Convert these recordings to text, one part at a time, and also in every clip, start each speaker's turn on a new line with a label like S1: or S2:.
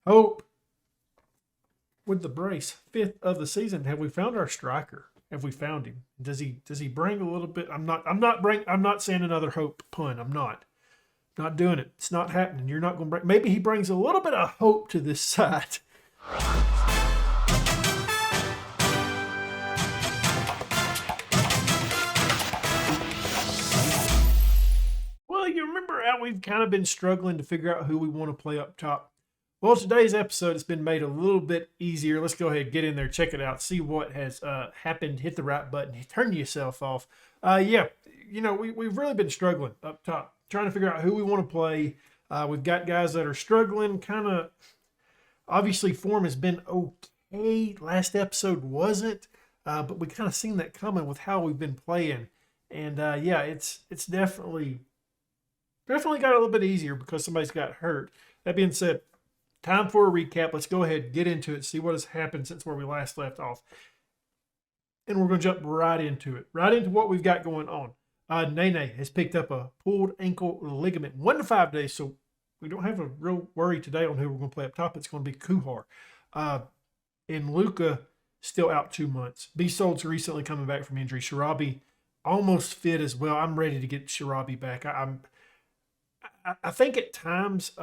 S1: Hope with the brace, 5th of the season. Have we found our striker? Have we found him? Does he bring a little bit? I'm not saying another Hope pun. I'm not doing it. It's not happening. You're not going to bring. Maybe he brings a little bit of hope to this side. Well, you remember how we've kind of been struggling to figure out who we want to play up top. Well, today's episode has been made a little bit easier. Let's go ahead, get in there, check it out, see what has happened, hit the right button, turn yourself off. We've really been struggling up top, trying to figure out who we want to play. We've got guys that are struggling, kind of, obviously form has been okay. Last episode wasn't, but we kind of seen that coming with how we've been playing. And it's definitely got a little bit easier because somebody's got hurt. That being said, time for a recap. Let's go ahead and get into it, see what has happened since where we last left off. And we're going to jump right into it, right into what we've got going on. Nene has picked up a pulled ankle ligament, 1 to 5 days, so we don't have a real worry today on who we're going to play up top. It's going to be Kuhar. And Luka still out 2 months. Bisolt's recently coming back from injury. Sharabi almost fit as well. I'm ready to get Sharabi back. I think at times,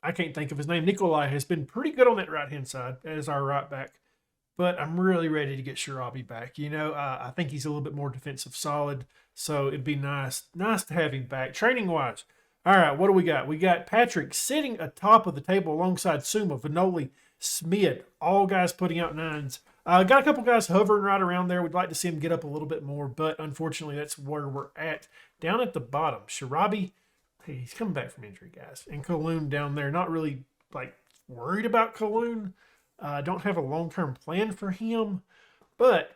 S1: I can't think of his name. Nikolai has been pretty good on that right-hand side as our right back, but I'm really ready to get Sharabi back. I think he's a little bit more defensive solid, so it'd be nice to have him back. Training-wise, all right, what do we got? We got Patrick sitting atop of the table alongside Suma, Vanoli, Smid, all guys putting out 9s. Got a couple guys hovering right around there. We'd like to see him get up a little bit more, but unfortunately that's where we're at. Down at the bottom, Sharabi, hey, he's coming back from injury, guys. And Kaloun down there, not really worried about Kaloun. Don't have a long-term plan for him, but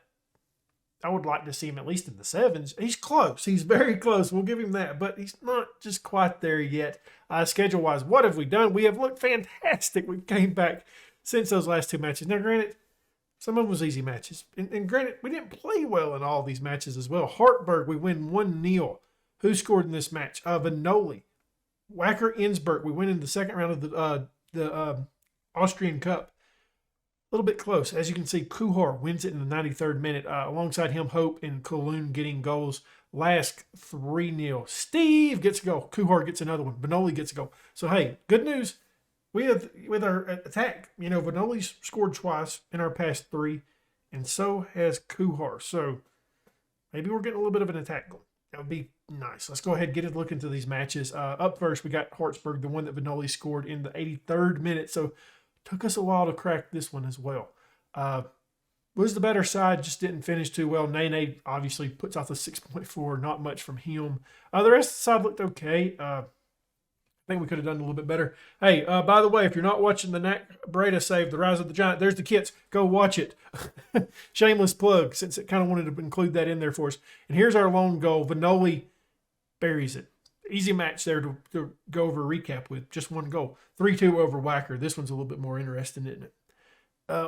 S1: I would like to see him at least in the 7s. He's close. He's very close. We'll give him that, but he's not just quite there yet. Schedule-wise, what have we done? We have looked fantastic. We came back since those last 2 matches. Now, granted, some of them was easy matches. And granted, we didn't play well in all these matches as well. Heartsburg, we win 1-0. Who scored in this match? Vanoli. Wacker Innsbruck, we win in the second round of the Austrian Cup. A little bit close. As you can see, Kuhar wins it in the 93rd minute. Alongside him, Hope and Kaloun getting goals. Lask 3-0. Steve gets a goal. Kuhar gets another one. Vanoli gets a goal. So, hey, good news. We have, with our attack, Vanoli's scored twice in our past 3, and so has Kuhar. So, maybe we're getting a little bit of an attack going. That would be nice. Let's go ahead and get a look into these matches. Up first, we got Heartsburg, the one that Vanoli scored in the 83rd minute. So, took us a while to crack this one as well. Was the better side, just didn't finish too well. Nene obviously puts out the 6.4, not much from him. The rest of the side looked okay. I think we could have done a little bit better. Hey, by the way, if you're not watching the Breda save, The Rise of the Giant, there's the kits. Go watch it. Shameless plug, since it kind of wanted to include that in there for us. And here's our lone goal. Vanoli buries it. Easy match there to go over a recap with. Just one goal. 3-2 over Wacker. This one's a little bit more interesting, isn't it?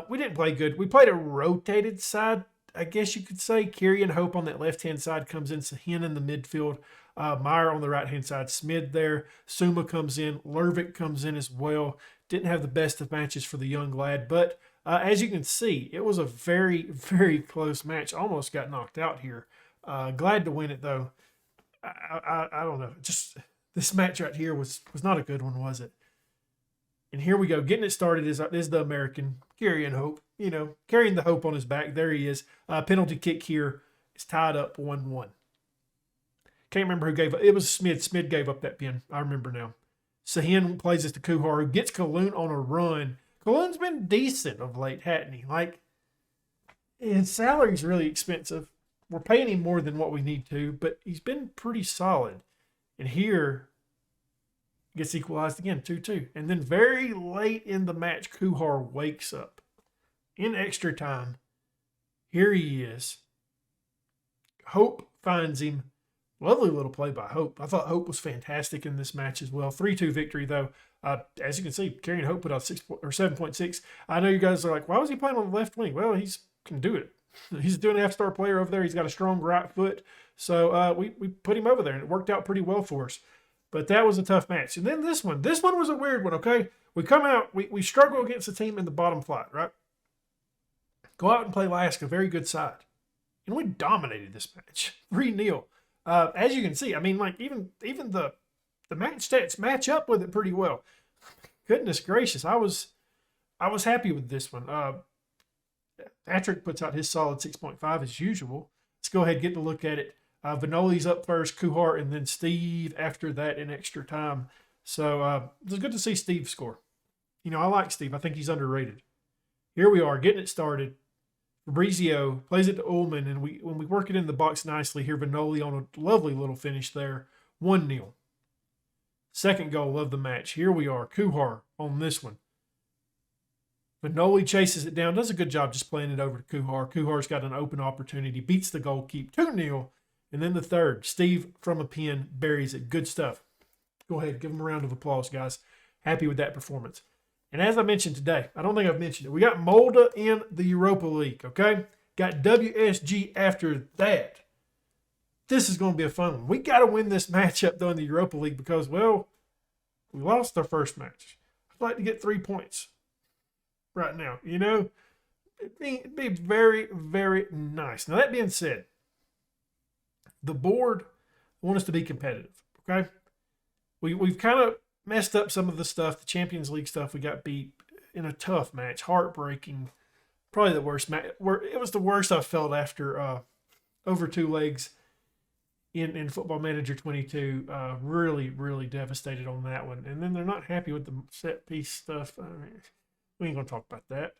S1: We didn't play good. We played a rotated side, I guess you could say. Kiri and Hope on that left-hand side comes in. Sahin in the midfield. Meyer on the right-hand side. Smid there. Suma comes in. Lervik comes in as well. Didn't have the best of matches for the young lad. But as you can see, it was a very, very close match. Almost got knocked out here. Glad to win it, though. I don't know. Just this match right here was not a good one, was it? And here we go. Getting it started is the American, carrying Hope. Carrying the Hope on his back. There he is. Penalty kick here. It's tied up 1-1. Can't remember who gave up. It was Smid. Smid gave up that pin. I remember now. Sahin plays this to Kuhar, who gets Kaloun on a run. Kaloun's been decent of late, hadn't he? His salary's really expensive. We're paying him more than what we need to, but he's been pretty solid. And here, gets equalized again, 2-2. And then very late in the match, Kuhar wakes up. In extra time, here he is. Hope finds him. Lovely little play by Hope. I thought Hope was fantastic in this match as well. 3-2 victory, though. As you can see, carrying Hope put out 7.6. I know you guys are like, why was he playing on the left wing? Well, he can do it. He's doing an F-star player over there. He's got a strong right foot. So we put him over there, and it worked out pretty well for us. But that was a tough match. And then this one. This one was a weird one, okay? We come out, we struggle against a team in the bottom flight, right? Go out and play Alaska, very good side. And we dominated this match, 3-0. As you can see, I mean, like even the match stats match up with it pretty well. Goodness gracious, I was happy with this one. Patrick puts out his solid 6.5 as usual. Let's go ahead and get to look at it. Vanoli's up first, Kuhar, and then Steve after that in extra time. So it was good to see Steve score. You know, I like Steve. I think he's underrated. Here we are, getting it started. Fabrizio plays it to Ullman, and when we work it in the box nicely here, Vanoli on a lovely little finish there. 1-0. Second goal of the match. Here we are, Kuhar on this one. Vanoli chases it down, does a good job just playing it over to Kuhar. Kuhar's got an open opportunity, beats the goalkeeper, 2-0. And then the third, Steve from a pin buries it. Good stuff. Go ahead, give him a round of applause, guys. Happy with that performance. And as I mentioned today, I don't think I've mentioned it, we got Molde in the Europa League, okay? Got WSG after that. This is going to be a fun one. We got to win this matchup, though, in the Europa League because, well, we lost our first match. I'd like to get 3 points right now, you know? It'd be very, very nice. Now, that being said, the board want us to be competitive, okay? We've kind of messed up some of the stuff, the Champions League stuff. We got beat in a tough match, heartbreaking. Probably the worst match. It was the worst I've felt after over 2 legs in Football Manager 22. Really, really devastated on that one. And then they're not happy with the set piece stuff. I mean, we ain't going to talk about that.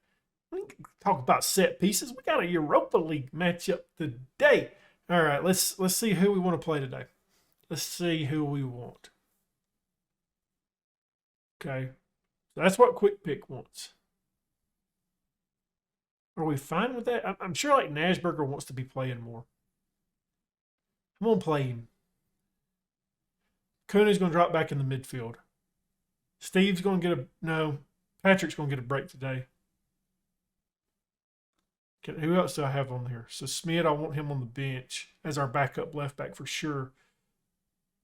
S1: We ain't talk about set pieces. We got a Europa League matchup today. All right, let's see who we want to play today. Let's see who we want. Okay, so that's what Quick Pick wants. Are we fine with that? I'm sure like Nashburger wants to be playing more. I'm going to play him. Kuna's going to drop back in the midfield. Steve's going to get no, Patrick's going to get a break today. Who else do I have on here? So Smith, I want him on the bench as our backup left back for sure.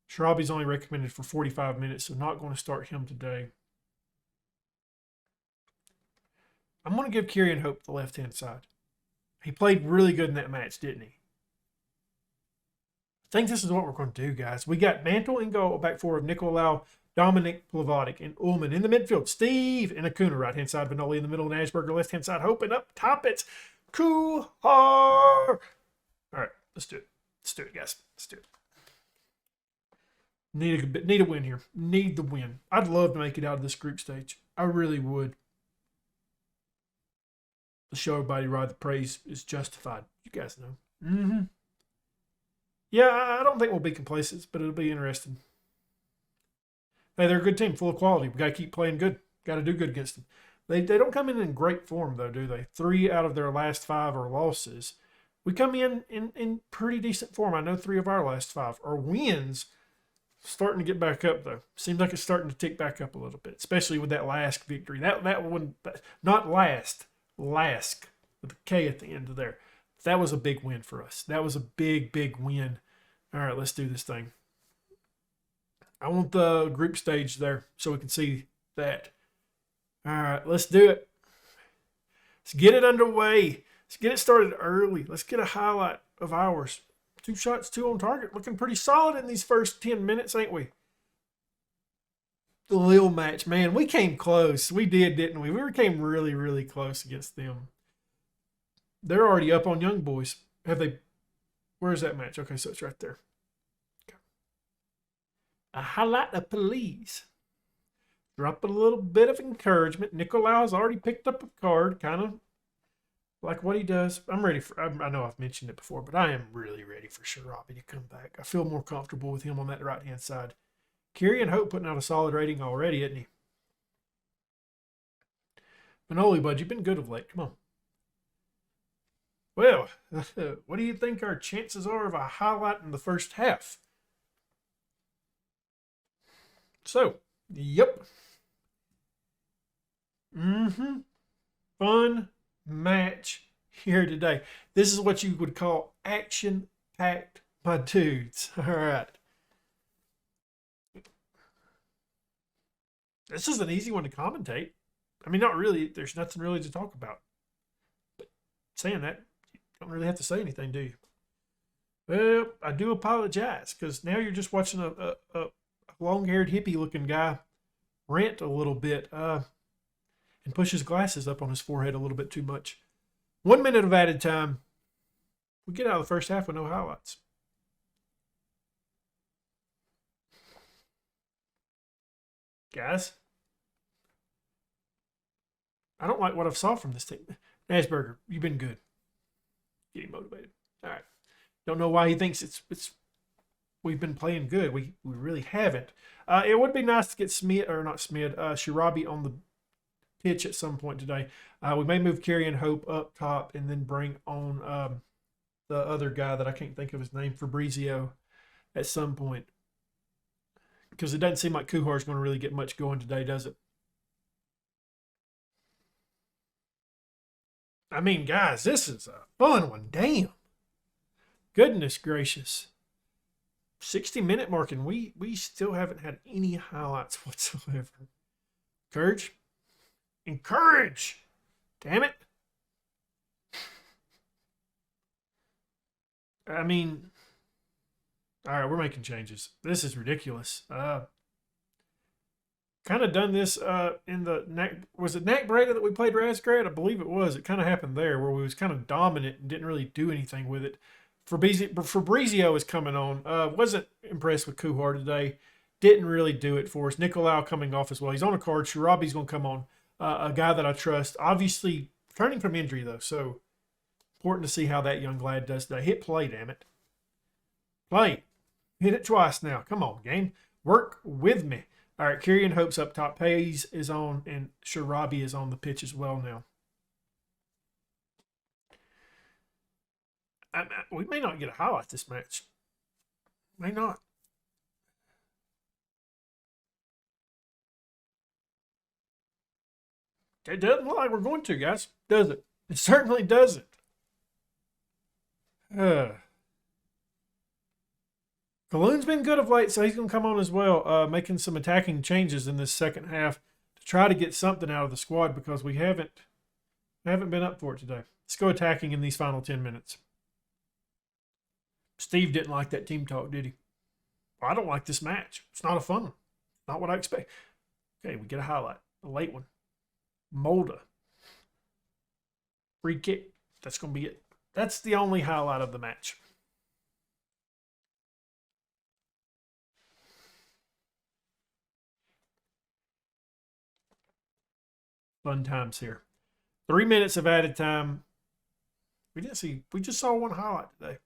S1: Sharabi's only recommended for 45 minutes, so not going to start him today. I'm going to give Kieran Hope the left-hand side. He played really good in that match, didn't he? I think this is what we're going to do, guys. We got Mantle in goal, back forward, Nicolau, Dominic Plavotic, and Ullman in the midfield. Steve and Acuna, right-hand side, Vanoli in the middle, Nashburger, left-hand side, Hope, and up top it's Kuhar. All right, let's do it. Let's do it, guys. Let's do it. Need a win here. Need the win. I'd love to make it out of this group stage. I really would. Let's show everybody why the praise is justified. You guys know. Mm-hmm. Yeah, I don't think we'll be complacent, but it'll be interesting. Hey, they're a good team, full of quality. We got to keep playing good. Got to do good against them. They don't come in great form, though, do they? 3 out of their last 5 are losses. We come in pretty decent form. I know 3 of our last 5 are wins. Starting to get back up, though. Seems like it's starting to tick back up a little bit, especially with that last victory. That one, not last, Lask, with a K at the end of there. That was a big win for us. That was a big, big win. All right, let's do this thing. I want the group stage there so we can see that. All right, let's do it. Let's get it underway. Let's get it started early. Let's get a highlight of ours. 2 shots, 2 on target. Looking pretty solid in these first 10 minutes, ain't we? The Lille match, man, we came close. We did, didn't we? We came really, really close against them. They're already up on Young Boys. Have they? Where's that match? Okay, so it's right there. Okay. A highlight of police. Drop a little bit of encouragement. Nicolau has already picked up a card, kind of like what he does. I'm ready for, I know I've mentioned it before, but I am really ready for Sharabi to come back. I feel more comfortable with him on that right-hand side. Kieran Hope putting out a solid rating already, isn't he? Manoli, bud, you've been good of late. Come on. Well, what do you think our chances are of a highlight in the first half? So, yep. Fun match here today. This is what you would call action-packed, my dudes. All right. This is an easy one to commentate. I mean, not really. There's nothing really to talk about. But saying that, you don't really have to say anything, do you? Well, I do apologize because now you're just watching a long-haired hippie-looking guy rant a little bit and push his glasses up on his forehead a little bit too much. 1 minute of added time. We get out of the first half with no highlights. Guys, I don't like what I've saw from this team. Heartsburg, you've been good. Getting motivated. All right. Don't know why he thinks it's we've been playing good. We really haven't. It would be nice to get Shirabi on the pitch at some point today. We may move Carrie and Hope up top and then bring on the other guy that I can't think of his name, Fabrizio, at some point. Because it doesn't seem like Kuhar's going to really get much going today, does it? I mean, guys, this is a fun one. Damn. Goodness gracious. 60-minute mark, and we still haven't had any highlights whatsoever. Encourage! Damn it. I mean, all right, we're making changes. This is ridiculous. Kind of done this in the was it Breda that we played Razgrad? I believe it was. It kind of happened there where we was kind of dominant and didn't really do anything with it. Fabrizio is coming on. Wasn't impressed with Kuhar today. Didn't really do it for us. Nicolau coming off as well. He's on a card. Shirabi's going to come on. A guy that I trust. Obviously, returning from injury, though. So, important to see how that young lad does today. Hit play, damn it. Play. Hit it twice now. Come on, game. Work with me. All right, Kyrian Hope's up top. Pays is on, and Shirabi is on the pitch as well now. We may not get a highlight this match. May not. It doesn't look like we're going to, guys. Does it? It certainly doesn't. Kalun's been good of late, so he's going to come on as well, making some attacking changes in this second half to try to get something out of the squad because we haven't been up for it today. Let's go attacking in these final 10 minutes. Steve didn't like that team talk, did he? Well, I don't like this match. It's not a fun one. Not what I expect. Okay, we get a highlight. A late one. Molda. Free kick. That's going to be it. That's the only highlight of the match. Fun times here. 3 minutes of added time. We just saw one highlight today.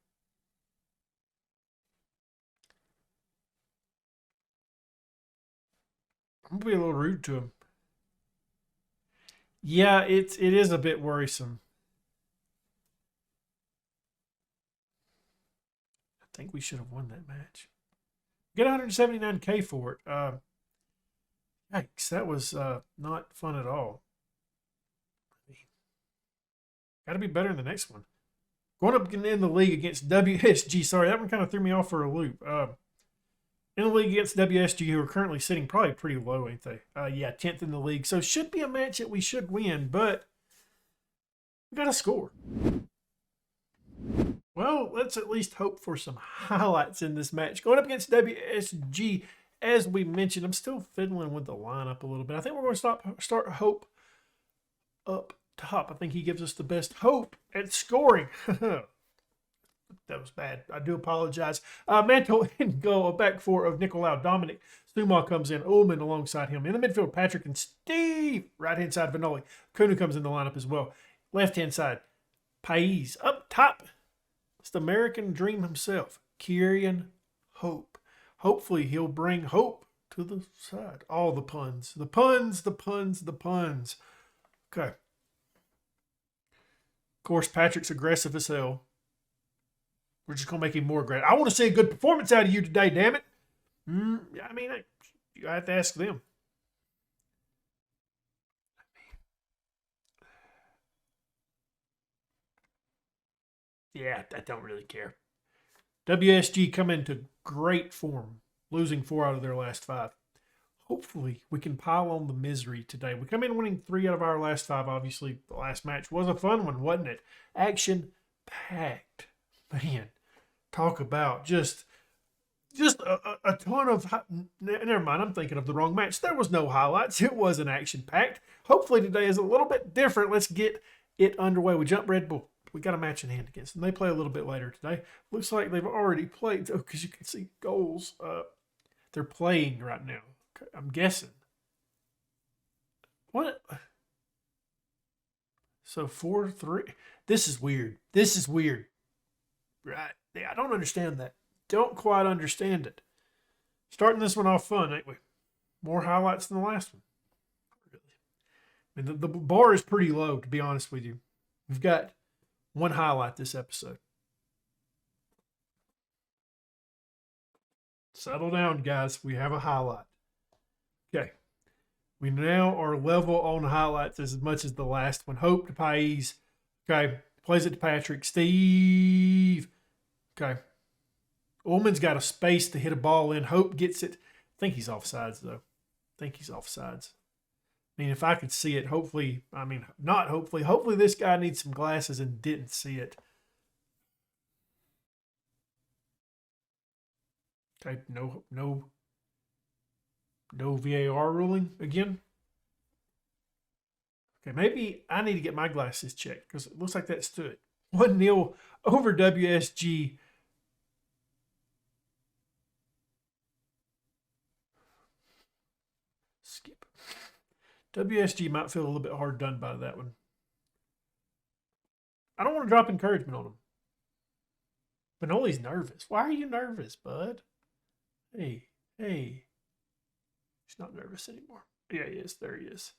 S1: I'm going to be a little rude to him. Yeah, it is a bit worrisome. I think we should have won that match. Get 179K for it. Yikes, that was not fun at all. Got to be better in the next one. Going up in the league against WSG. Sorry, that one kind of threw me off for a loop. In the league against WSG, who are currently sitting probably pretty low, ain't they? Yeah, 10th in the league. So should be a match that we should win, but we got to score. Well, let's at least hope for some highlights in this match. Going up against WSG, as we mentioned, I'm still fiddling with the lineup a little bit. I think we're going to start Hope up top. I think he gives us the best hope at scoring. That was bad. I do apologize. Mantle and go a back four of Nicolau. Dominic Stuma comes in. Ullman alongside him. In the midfield, Patrick and Steve. Right-hand side, Vanoli. Kuna comes in the lineup as well. Left-hand side, Pais. Up top, it's the American dream himself, Kyrian Hope. Hopefully, he'll bring hope to the side. All the puns. The puns. Okay. Of course, Patrick's aggressive as hell. We're just going to make him more aggressive. I want to see a good performance out of you today, damn it. I mean, you have to ask them. Yeah, I don't really care. WSG come into great form, losing 4 out of their last 5. hopefully we can pile on the misery today. We come in winning 3 out of our last 5. Obviously, the last match was a fun one, wasn't it? Action-packed. Man, talk about just a ton of... Never mind, I'm thinking of the wrong match. There was no highlights. It was an action-packed. Hopefully today is a little bit different. Let's get it underway. We jump Red Bull. We got a match in hand against them. They play a little bit later today. Looks like they've already played, though, because you can see goals. They're playing right now. Okay, I'm guessing. What? So 4-3. This is weird. This is weird. Right. Yeah, I don't understand that. Don't quite understand it. Starting this one off fun, ain't we? More highlights than the last one. I mean, the bar is pretty low, to be honest with you. We've got one highlight this episode. Settle down, guys. We have a highlight. Okay. We now are level on highlights as much as the last one. Hope to Pais. Okay. Plays it to Patrick. Steve. Okay. Ullman's got a space to hit a ball in. Hope gets it. I think he's offsides, though. I mean, if I could see it, hopefully, I mean, not hopefully. Hopefully this guy needs some glasses and didn't see it. Okay, no VAR ruling again. Okay, maybe I need to get my glasses checked because it looks like that stood. 1-0 over WSG. Skip. WSG might feel a little bit hard done by that one. I don't want to drop encouragement on him. Benoli's nervous. Why are you nervous, bud? Hey. He's not nervous anymore. Yeah, he is. There he is.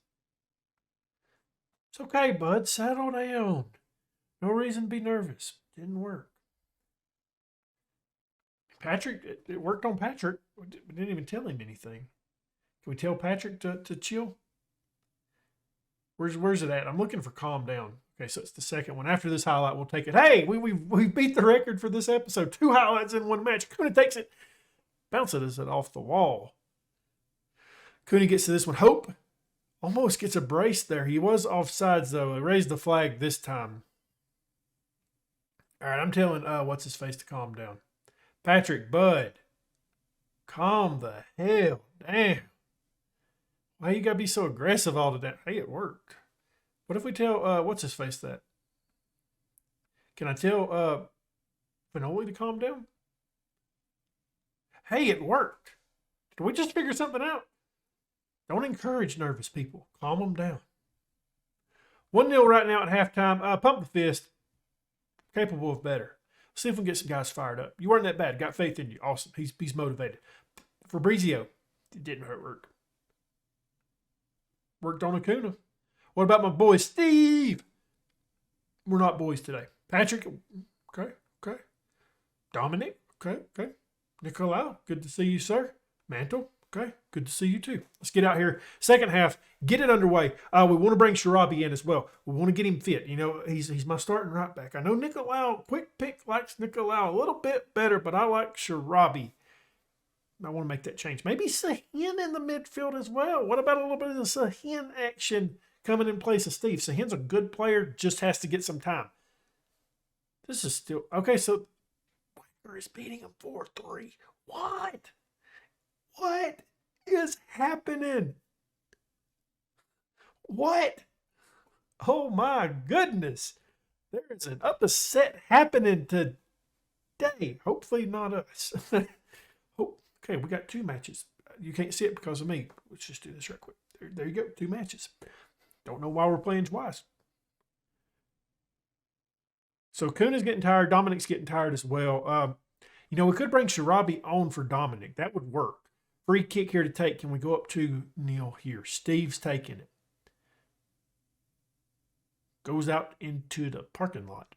S1: It's okay, bud. Settle down. No reason to be nervous. Didn't work. Patrick, it worked on Patrick. We didn't even tell him anything. Can we tell Patrick to chill? Where's it at? I'm looking for calm down. Okay, so it's the second one. After this highlight, we'll take it. Hey, we beat the record for this episode. 2 highlights in one match. Kuna takes it. Bounces it off the wall. Kuna gets to this one. Hope almost gets a brace there. He was offsides, though. He raised the flag this time. All right, I'm telling what's-his-face to calm down. Patrick, bud, calm the hell down. Why you got to be so aggressive all the time? Hey, it worked. What if we tell what's-his-face that? Can I tell Benoli to calm down? Hey, it worked. Did we just figure something out? Don't encourage nervous people. Calm them down. 1-0 right now at halftime. Pump the fist. Capable of better. See if we can get some guys fired up. You weren't that bad. Got faith in you. Awesome. He's motivated. Fabrizio. It didn't hurt work. Worked on Acuna. What about my boy Steve? We're not boys today. Patrick. Okay. Dominic. Okay. Nicolau. Good to see you, sir. Mantle. Okay. Good to see you, too. Let's get out here. Second half. Get it underway. We want to bring Sharabi in as well. We want to get him fit. You know, he's my starting right back. I know Nicolau, quick pick, likes Nicolau a little bit better, but I like Sharabi. I want to make that change. Maybe Sahin in the midfield as well. What about a little bit of the Sahin action coming in place of Steve? Sahin's a good player, just has to get some time. This is still... Okay, so... Wagner is beating him 4-3. What? What is happening? What? Oh my goodness. There is an upset happening today. Hopefully not us. Okay, we got 2 matches. You can't see it because of me. Let's just do this real quick. There you go, 2 matches. Don't know why we're playing twice. So Kuna's getting tired. Dominic's getting tired as well. You know, we could bring Sharabi on for Dominic. That would work. Free kick here to take. Can we go up to Neil here? Steve's taking it. Goes out into the parking lot.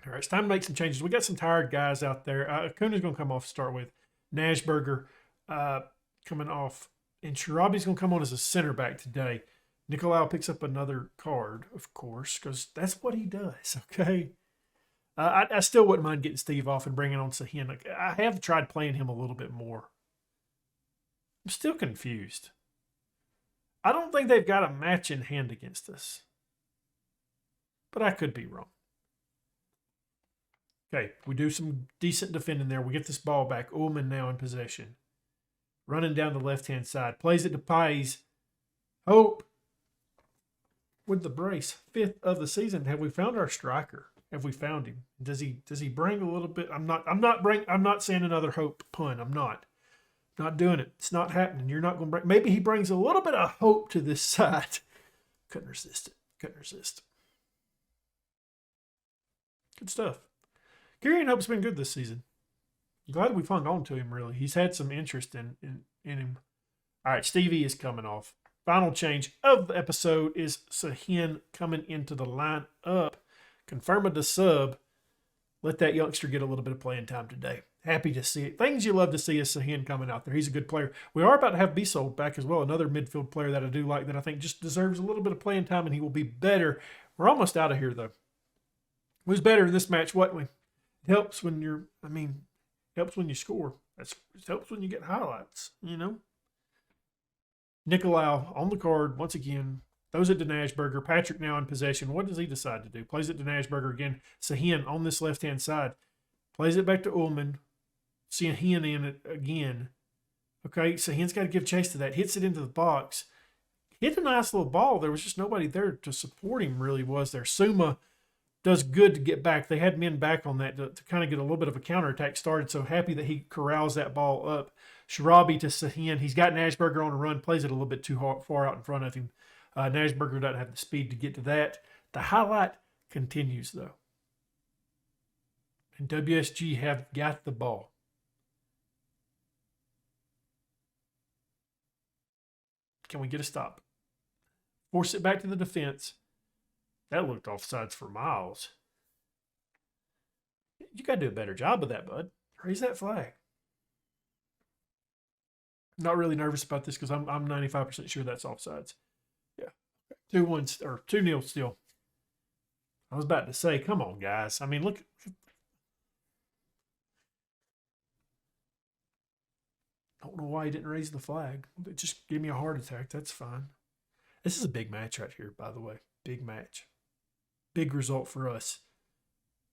S1: All right, it's time to make some changes. We got some tired guys out there. Acuna's going to come off to start with. Nashberger coming off. And Sharabi's going to come on as a center back today. Nicolau picks up another card, of course, because that's what he does, okay? I still wouldn't mind getting Steve off and bringing on Sahin. I have tried playing him a little bit more. I'm still confused. I don't think they've got a match in hand against us. But I could be wrong. Okay, we do some decent defending there. We get this ball back. Ullman now in possession. Running down the left-hand side. Plays it to Pies. Hope with the brace. 5th of the season. Have we found our striker? Have we found him? Does he bring a little bit? I'm not saying another Hope pun. I'm not doing it. It's not happening. You're not going to bring. Maybe he brings a little bit of hope to this side. Couldn't resist it. Couldn't resist. Good stuff. Kerryon Hope's been good this season. Glad we've hung on to him, really. He's had some interest in him. All right, Stevie is coming off. Final change of the episode is Sahin coming into the lineup. Confirming the sub. Let that youngster get a little bit of playing time today. Happy to see it. Things you love to see is Sahin coming out there. He's a good player. We are about to have Bisold back as well. Another midfield player that I do like that I think just deserves a little bit of playing time, and he will be better. We're almost out of here, though. Who's better in this match, wasn't we? It helps when helps when you score. It helps when you get highlights, Nicolau on the card once again. Throws it to Nashberger. Patrick now in possession. What does he decide to do? Plays it to Nashberger again. Sahin on this left-hand side. Plays it back to Ullman. Sahin in it again. Okay, Sahin's got to give chase to that. Hits it into the box. Hit a nice little ball. There was just nobody there to support him, really, was there. Suma does good to get back. They had men back on that to kind of get a little bit of a counterattack started. So happy that he corrals that ball up. Sharabi to Sahin. He's got Nashberger on a run. Plays it a little bit too far out in front of him. Nashberger doesn't have the speed to get to that. The highlight continues, though. And WSG have got the ball. Can we get a stop? Force it back to the defense. That looked offsides for miles. You got to do a better job of that, bud. Raise that flag. Not really nervous about this because I'm 95% sure that's offsides. Yeah. 2-1 or 2-0 still. I was about to say, come on, guys. I mean, look. I don't know why he didn't raise the flag. It just gave me a heart attack. That's fine. This is a big match right here, by the way. Big match. Big result for us.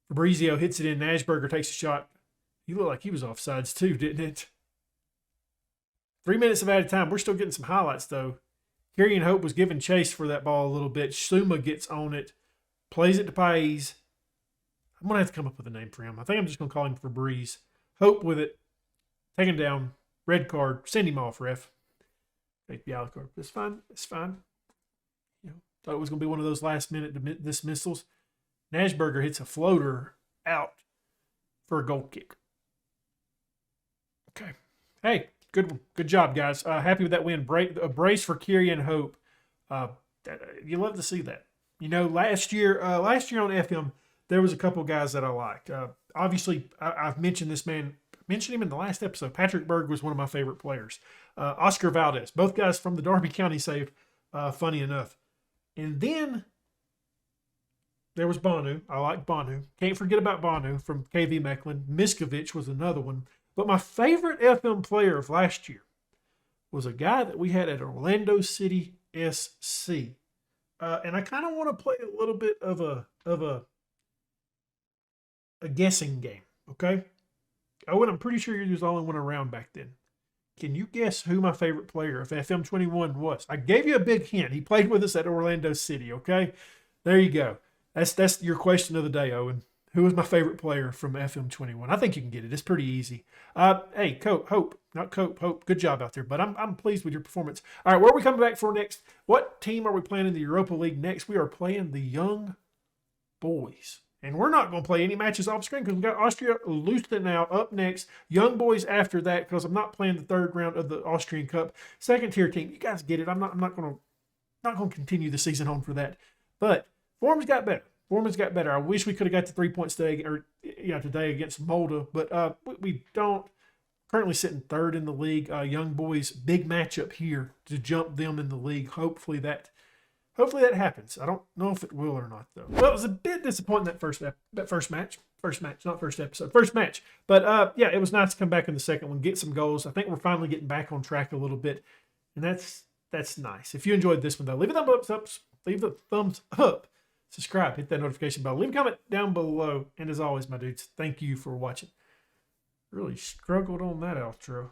S1: Fabrizio hits it in. Nashberger takes a shot. He looked like he was offsides too, didn't it? 3 minutes of added time. We're still getting some highlights, though. Kerryon Hope was giving chase for that ball a little bit. Suma gets on it. Plays it to Paes. I'm going to have to come up with a name for him. I think I'm just going to call him Febreze. Hope with it. Take him down. Red card. Send him off, ref. Take the yellow card. It's fine. It's fine. Thought it was going to be one of those last-minute dismissals. Nashberger hits a floater out for a goal kick. Okay. Hey, good one. Good job, guys. Happy with that win. A brace for Kerryon Hope. You love to see that. Last year on FM, there was a couple guys that I liked. Obviously, I've mentioned this man. Mentioned him in the last episode. Patrick Berg was one of my favorite players. Oscar Valdez. Both guys from the Darby County save. Funny enough. And then there was Banu. I like Banu. Can't forget about Banu from KV Mechlin. Miskovich was another one. But my favorite FM player of last year was a guy that we had at Orlando City SC. And I kind of want to play a little bit of a guessing game, okay? Owen, I'm pretty sure you was the only one around back then. Can you guess who my favorite player of FM21 was? I gave you a big hint. He played with us at Orlando City, okay? There you go. That's your question of the day, Owen. Who was my favorite player from FM21? I think you can get it. It's pretty easy. Hey, Hope. Good job out there, but I'm pleased with your performance. All right, where are we coming back for next? What team are we playing in the Europa League next? We are playing the Young Boys. And we're not going to play any matches off screen because we've got Austria Lustenau up next. Young Boys after that because I'm not playing the third round of the Austrian Cup. Second tier team. You guys get it. I'm not going to continue the season on for that. But form's got better. I wish we could have got the 3 points today against Molde, but we don't. Currently sitting third in the league. Young Boys, big matchup here to jump them in the league. Hopefully that Hopefully that happens. I don't know if it will or not, though. Well, it was a bit disappointing that first match. Not first episode. First match. But yeah, it was nice to come back in the second one, get some goals. I think we're finally getting back on track a little bit. And that's nice. If you enjoyed this one, though, leave a thumbs up. Subscribe. Hit that notification bell. Leave a comment down below. And as always, my dudes, thank you for watching. Really struggled on that outro.